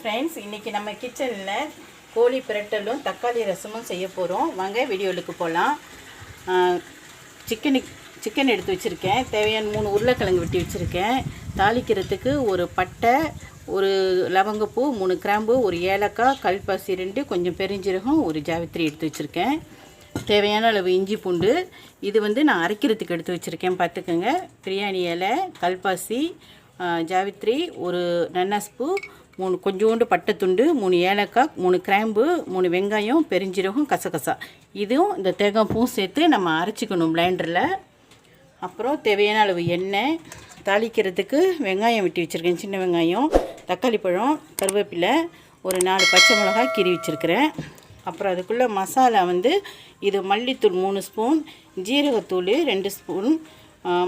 Friends, இன்றைக்கி நம்ம கிச்சனில் கோழி பிரட்டலும் தக்காளி ரசமும் செய்ய போகிறோம். வாங்க வீடியோவுக்கு போகலாம். சிக்கன் எடுத்து வச்சுருக்கேன். தேவையான 3 உருளைக்கிழங்கு வெட்டி வச்சுருக்கேன். தாளிக்கிறதுக்கு ஒரு பட்டை, ஒரு லவங்கப்பூ, 3 கிராம்பு, ஒரு ஏலக்காய், கல்பாசி 2, கொஞ்சம் பெருஞ்சீரகம், ஒரு ஜாவித்திரி எடுத்து வச்சுருக்கேன். தேவையான அளவு இஞ்சி பூண்டு. இது நான் அரைக்கிறதுக்கு எடுத்து வச்சுருக்கேன். பார்த்துக்கோங்க. பிரியாணி இலை, கல்பாசி, ஜாவித்ரி, ஒரு நன்னாஸ்பூ, 3 கொஞ்சோண்டு பட்டை துண்டு, 3 ஏலக்காய், 3 கிராம்பு, 3 வெங்காயம், பெருஞ்சீரகம், கசகசா. இதுவும் இந்த தேங்காய் பூவும் சேர்த்து நம்ம அரைச்சிக்கணும் பிளெண்டரில். அப்புறம் தேவையான அளவு எண்ணெய். தாளிக்கிறதுக்கு வெங்காயம் வெட்டி வச்சுருக்கேன், சின்ன வெங்காயம், தக்காளி பழம், கருவேப்பிலை, ஒரு 4 பச்சை மிளகாய் கீறி வச்சுருக்கிறேன். அப்புறம் அதுக்குள்ளே மசாலா இது மல்லித்தூள் 3 ஸ்பூன், ஜீரகத்தூள் 2 ஸ்பூன்,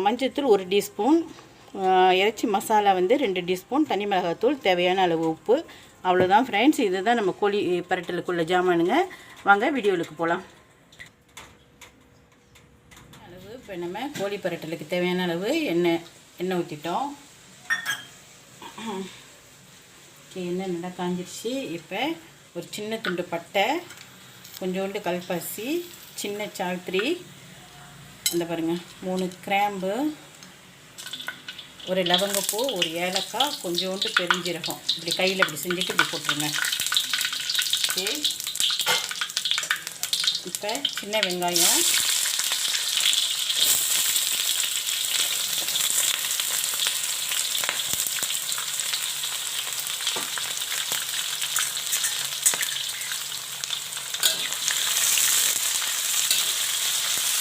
மஞ்சத்தூள் 1 டீஸ்பூன், இறைச்சி மசாலா 2 டீஸ்பூன், தனி மிளகாத்தூள், தேவையான அளவு உப்பு. அவ்வளோதான் ஃப்ரெண்ட்ஸ். இதுதான் நம்ம கோழி பரட்டலுக்குள்ள ஜாமானுங்க. வாங்க வீடியோவுக்கு போகலாம். இப்போ நம்ம கோழி பரட்டலுக்கு தேவையான அளவு எண்ணெய் ஊற்றிட்டோம். எண்ணெய் நல்லா காஞ்சிருச்சு. இப்போ ஒரு சின்ன துண்டு பட்டை, கொஞ்சோண்டு கல்பாசி, சின்ன சாவித்திரி, அந்த பாருங்கள் 3 கிராம்பு, ஒரு லவங்கப்பூ, ஒரு ஏலக்காய், கொஞ்சோண்டு பெருஞ்சீரகம். இப்படி கையில் இப்படி செஞ்சுட்டு இப்படி போட்டுருங்க. ஓகே. இப்போ சின்ன வெங்காயம்,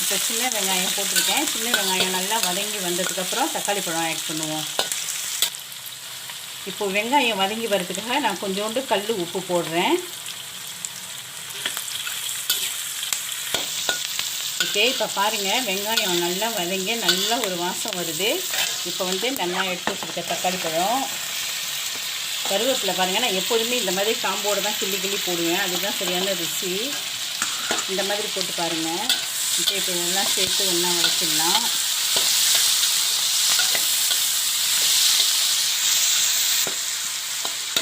இப்போ சின்ன வெங்காயம் போட்டிருக்கேன். சின்ன வெங்காயம் நல்லா வதங்கி வந்ததுக்கப்புறம் தக்காளி பழம் ஆட் பண்ணுவோம். இப்போ வெங்காயம் வதங்கி வரதுக்காக நான் கொஞ்சோண்டு கல் உப்பு போடுறேன். ஓகே. இப்போ பாருங்கள், வெங்காயம் நல்லா வதங்கி நல்லா ஒரு வாசம் வருது. இப்போ நல்லா எடுத்து வச்சுருக்க தக்காளி பழம், கருவேப்பிலை பாருங்கள். நான் எப்போதுமே இந்த மாதிரி காம்போடு தான் கிள்ளி போடுவேன். அதுதான் சரியான ருசி. இந்த மாதிரி போட்டு பாருங்கள். இப்போ இதெல்லாம் சேர்த்து ஒன்றா வதக்கிடலாம்.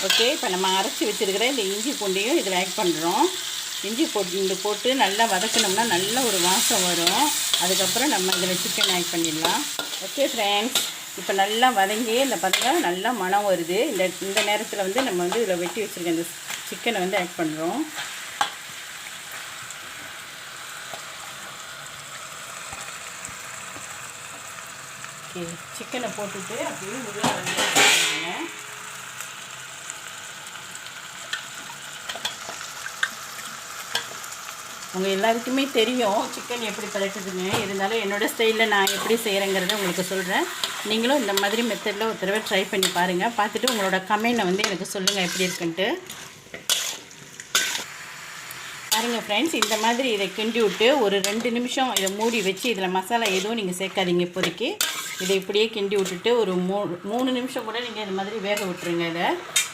ஓகே. இப்போ நம்ம அரைச்சி வச்சுருக்கிற இந்த இஞ்சி பூண்டையும் இதில் ஆட் பண்ணுறோம். இஞ்சி போட்டு நல்லா வதக்கினோம்னா நல்ல ஒரு வாசம் வரும். அதுக்கப்புறம் நம்ம இதில் சிக்கன் ஆட் பண்ணிடலாம். ஓகே ஃப்ரெண்ட்ஸ், இப்போ நல்லா வதங்கி இந்த பார்த்தீங்கன்னா நல்லா மணம் வருது. இந்த நேரத்தில் நம்ம இதில் வெட்டி வச்சுருக்க இந்த சிக்கனை ஆட் பண்ணுறோம். ஓகே. சிக்கனை போட்டுட்டு அப்படியே உள்ள வந்துடுங்க. உங்கள் எல்லாருக்குமே தெரியும் சிக்கன் எப்படி பரட்டுதுன்னு. இருந்தாலும் என்னோடய ஸ்டைலில் நான் எப்படி செய்கிறேங்கிறத உங்களுக்கு சொல்கிறேன். நீங்களும் இந்த மாதிரி மெத்தடில் ஒரு தடவை ட்ரை பண்ணி பாருங்கள். பார்த்துட்டு உங்களோட கமெண்ட்டை எனக்கு சொல்லுங்கள் எப்படி இருக்குன்ட்டு. பாருங்கள் ஃப்ரெண்ட்ஸ், இந்த மாதிரி இதை கிண்டி விட்டு ஒரு 2 நிமிஷம் இதை மூடி வச்சு, இதில் மசாலா எதுவும் நீங்கள் சேர்க்காதீங்க இப்போதைக்கு. இதை இப்படியே கிண்டி விட்டுட்டு ஒரு 3 நிமிஷம் கூட நீங்கள் இந்த மாதிரி வேக விட்டுருங்க.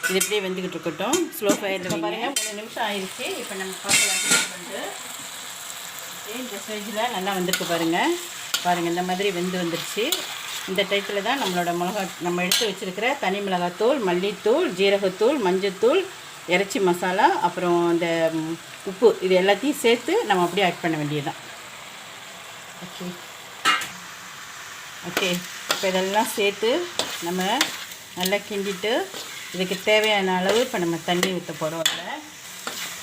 இது இப்படியே வெந்துக்கிட்டு இருக்கட்டும். ஸ்லோ ஃபயரில் பாருங்கள். 3 நிமிஷம் ஆயிடுச்சு. இப்போ நம்ம பார்க்கலாம். இந்த ஸ்டேஜில் நல்லா வந்துருக்கு பாருங்கள். இந்த மாதிரி வந்துருச்சு. இந்த டைப்பில் தான் நம்ம எடுத்து வச்சுருக்கிற தனி மிளகாத்தூள், மல்லித்தூள், ஜீரகத்தூள், மஞ்சத்தூள், இறைச்சி மசாலா, அப்புறம் இந்த உப்பு, இது எல்லாத்தையும் சேர்த்து நம்ம அப்படியே ஆட் பண்ண வேண்டியதுதான். ஓகே. இப்போ இதெல்லாம் சேர்த்து நம்ம நல்லா கிண்டிட்டு இதுக்கு தேவையான அளவு இப்போ நம்ம தண்ணி ஊற்ற போகிறோம்.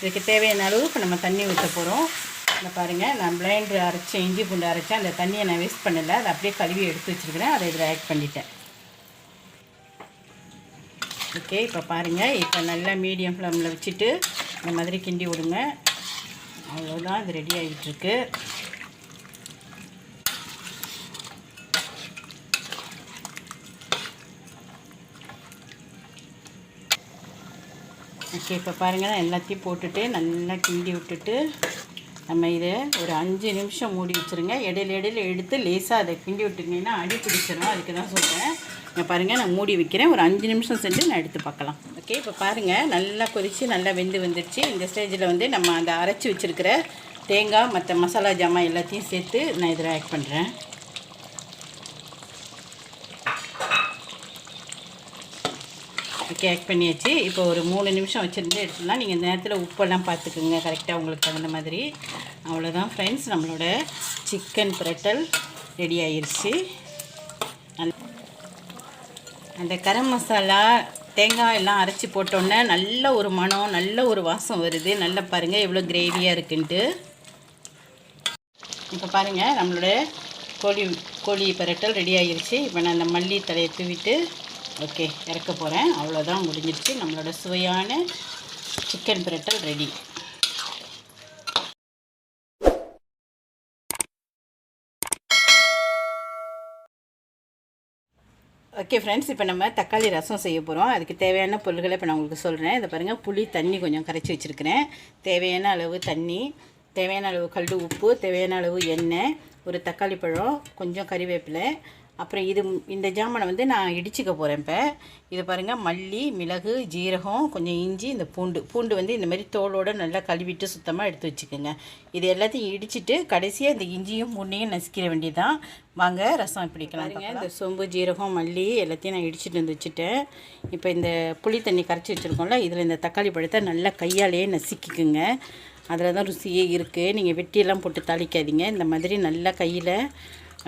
இதுக்கு தேவையான அளவு இப்போ நம்ம தண்ணி ஊற்ற போகிறோம். இந்த பாருங்கள், நான் பிளெண்டர் அரைச்சேன், இஞ்சி பூண்டு அரைச்சேன். அந்த தண்ணியை நான் வேஸ்ட் பண்ணலை. அதை அப்படியே கழுவி எடுத்து வச்சுருக்கிறேன். அதை இதில் ஆட் பண்ணிட்டேன். ஓகே. இப்போ பாருங்கள், இப்போ நல்லா மீடியம் ஃப்ளேமில் வச்சுட்டு இந்த மாதிரி கிண்டி விடுங்க. அவ்வளோதான், இது ரெடி ஆகிட்டுருக்கு. ஓகே. இப்போ பாருங்கள், நான் எல்லாத்தையும் போட்டுட்டு நல்லா கிண்டி விட்டுட்டு நம்ம இதை ஒரு 5 நிமிஷம் மூடி வச்சுருங்க. இடையில எடுத்து லேசாக அதை கிண்டி விட்டுருந்தீங்கன்னா அடி பிடிச்சிடும். அதுக்கு தான் சொல்கிறேன். இங்கே பாருங்கள், நான் மூடி வைக்கிறேன். ஒரு 5 நிமிஷம் சென்று நான் எடுத்து பார்க்கலாம். ஓகே. இப்போ பாருங்கள், நல்லா கொதித்து நல்லா வந்துருச்சு. இந்த ஸ்டேஜில் நம்ம அந்த அரைச்சி வச்சுருக்கிற தேங்காய், மற்ற மசாலா ஜாமான் எல்லாத்தையும் சேர்த்து நான் இதில் ஆட் பண்ணுறேன். ஓகே, ஆட் பண்ணியாச்சு. இப்போ ஒரு 3 நிமிஷம் வச்சுருந்து எடுத்துடலாம். நீங்கள் இந்த நேரத்தில் உப்பெல்லாம் பார்த்துக்குங்க கரெக்டாக உங்களுக்கு தகுந்த மாதிரி. அவ்வளோதான் ஃப்ரெண்ட்ஸ், நம்மளோட சிக்கன் பிரட்டல் ரெடி ஆயிடுச்சு. அந்த கரம் மசாலா தேங்காய் எல்லாம் அரைச்சி போட்டோன்னே நல்ல ஒரு மணம், நல்ல ஒரு வாசம் வருது. நல்லா பாருங்கள் எவ்வளோ கிரேவியாக இருக்குன்ட்டு. இப்போ பாருங்கள் நம்மளோட கோழி பிரட்டல் ரெடி ஆகிருச்சு. இப்போ நான் அந்த மல்லி தலையை தூவிட்டு ஓகே இறக்க போகிறேன். அவ்வளோதான், முடிஞ்சிருச்சு. நம்மளோட சுவையான சிக்கன் பிரட்டல் ரெடி. ஓகே ஃப்ரெண்ட்ஸ், இப்போ நம்ம தக்காளி ரசம் செய்ய போகிறோம். அதுக்கு தேவையான பொருட்களை இப்போ நான் உங்களுக்கு சொல்கிறேன். இதை பாருங்கள், புளி தண்ணி கொஞ்சம் கரைச்சி வச்சுருக்கிறேன். தேவையான அளவு தண்ணி, தேவையான அளவு கல் உப்பு, தேவையான அளவு எண்ணெய், ஒரு தக்காளி பழம், கொஞ்சம் கறிவேப்பிலை. அப்புறம் இந்த ஜாமானை வந்து நான் இடிச்சிக்க போகிறேன். இப்போ இது பாருங்கள், மல்லி, மிளகு, ஜீரகம், கொஞ்சம் இஞ்சி, இந்த பூண்டு வந்து இந்த மாதிரி தோலோடு நல்லா கழுவிட்டு சுத்தமாக எடுத்து வச்சுக்கோங்க. இது எல்லாத்தையும் இடிச்சிட்டு கடைசியாக இந்த இஞ்சியும் பூண்டையும் நசுக்கிற வேண்டியதான். வாங்க ரசம் பிடிக்கலாம். இந்த சோம்பு, ஜீரகம், மல்லி எல்லாத்தையும் நான் இடிச்சிட்டு வந்து வச்சுட்டேன். இப்போ இந்த புளி தண்ணி கரைச்சி வச்சுருக்கோம்ல, இதில் இந்த தக்காளி பழத்தை நல்லா கையாலேயே நசுக்கிக்குங்க. அதில் தான் ருசியே இருக்குது. நீங்கள் வெட்டியெல்லாம் போட்டு தாளிக்காதீங்க. இந்த மாதிரி நல்லா கையில்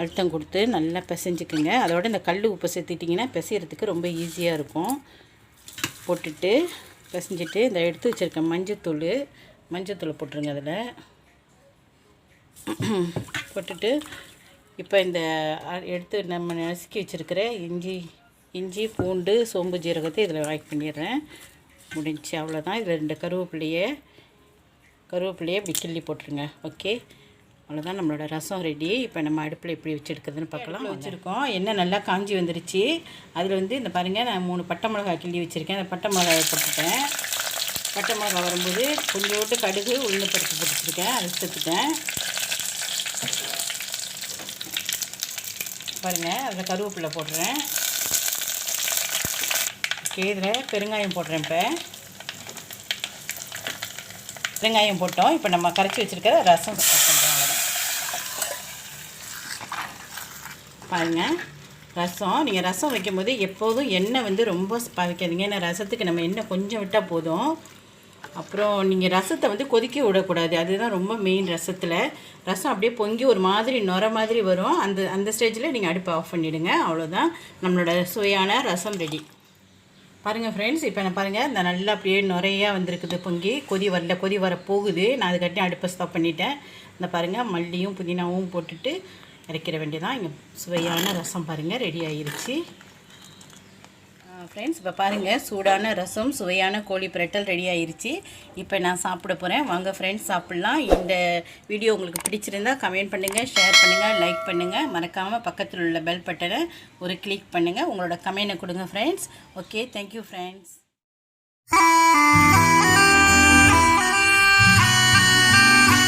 அழுத்தம் கொடுத்து நல்லா பிசைஞ்சிக்குங்க. அதோட இந்த கல் உப்பு சேர்த்துட்டிங்கன்னா பிசைகிறதுக்கு ரொம்ப ஈஸியாக இருக்கும். போட்டுட்டு பிசைஞ்சிட்டு இந்த எடுத்து வச்சுருக்க மஞ்சத்தூளை போட்டுருங்க. அதில் போட்டுட்டு இப்போ இந்த எடுத்து நம்ம நசுக்கி வச்சுருக்கிற இஞ்சி, பூண்டு, சோம்பு, ஜீரகத்தை இதில் ஆட் பண்ணிடுறேன். முடிஞ்சு, அவ்வளோதான். இதில் 2 கருவேப்பிலையை இப்படி கிள்ளி போட்டுருங்க. ஓகே, அவ்வளோதான், நம்மளோட ரசம் ரெடி. இப்போ நம்ம அடுப்பில் எப்படி வச்சு எடுக்கிறதுன்னு பார்க்கலாம். வச்சுருக்கோம், எண்ணெய் நல்லா காஞ்சி வந்துருச்சு. அதில் வந்து இந்த பாருங்கள், நான் 3 பட்டை மிளகாய் கிள்ளி வச்சுருக்கேன். அந்த பட்டை மிளகாயை போட்டுட்டேன். பட்டை மிளகாய் வரும்போது கொஞ்சோண்டு கடுகு, உளுந்து பருப்பு போட்டுருக்கேன். அதை சேர்த்துட்டேன். பாருங்கள், அதில் கருவேப்பிலை போடுறேன். ஓகே, இதில் பெருங்காயம் போடுறேன். இப்போ வெங்காயம் போட்டோம். இப்போ நம்ம கரைச்சி வச்சுருக்கிற ரசம் பண்ணுறோம். அவ்வளோதான். பாருங்கள், ரசம் நீங்கள் ரசம் வைக்கும்போது எப்போதும் எண்ணெய் வந்து ரொம்ப வைக்காதீங்க. ஏன்னா ரசத்துக்கு நம்ம எண்ணெய் கொஞ்சம் விட்டால் போதும். அப்புறம் நீங்கள் ரசத்தை வந்து கொதிக்க விடக்கூடாது. அதுதான் ரொம்ப மெயின். ரசம் அப்படியே பொங்கி ஒரு மாதிரி நுர மாதிரி வரும். அந்த ஸ்டேஜில் நீங்கள் அடுப்பை ஆஃப் பண்ணிவிடுங்க. அவ்வளோதான், நம்மளோட சுவையான ரசம் ரெடி. பாருங்கள் ஃப்ரெண்ட்ஸ், இப்போ நான் பாருங்கள், இந்த நல்லா அப்படியே நுறையா வந்திருக்குது. பொங்கி கொதி வர போகுது. நான் அதுக்காட்டி அடுப்பை ஸ்டாப் பண்ணிட்டேன். இந்த பாருங்கள், மல்லியும் புதினாவும் போட்டுட்டு இறக்கிற வேண்டியதான். இங்கே சுவையான ரசம் பாருங்கள் ரெடி ஆகிருச்சு. ஃப்ரெண்ட்ஸ், இப்போ பாருங்கள், சூடான ரசம், சுவையான கோழி பிரட்டல் ரெடி ஆகிருச்சு. இப்போ நான் சாப்பிட போகிறேன். வாங்க ஃப்ரெண்ட்ஸ், சாப்பிட்லாம். இந்த வீடியோ உங்களுக்கு பிடிச்சிருந்தா கமெண்ட் பண்ணுங்கள், ஷேர் பண்ணுங்கள், லைக் பண்ணுங்கள். மறக்காமல் பக்கத்தில் உள்ள பெல் பட்டனை ஒரு கிளிக் பண்ணுங்கள். உங்களோட கமெண்ட்டை கொடுங்க ஃப்ரெண்ட்ஸ். Okay, thank you friends.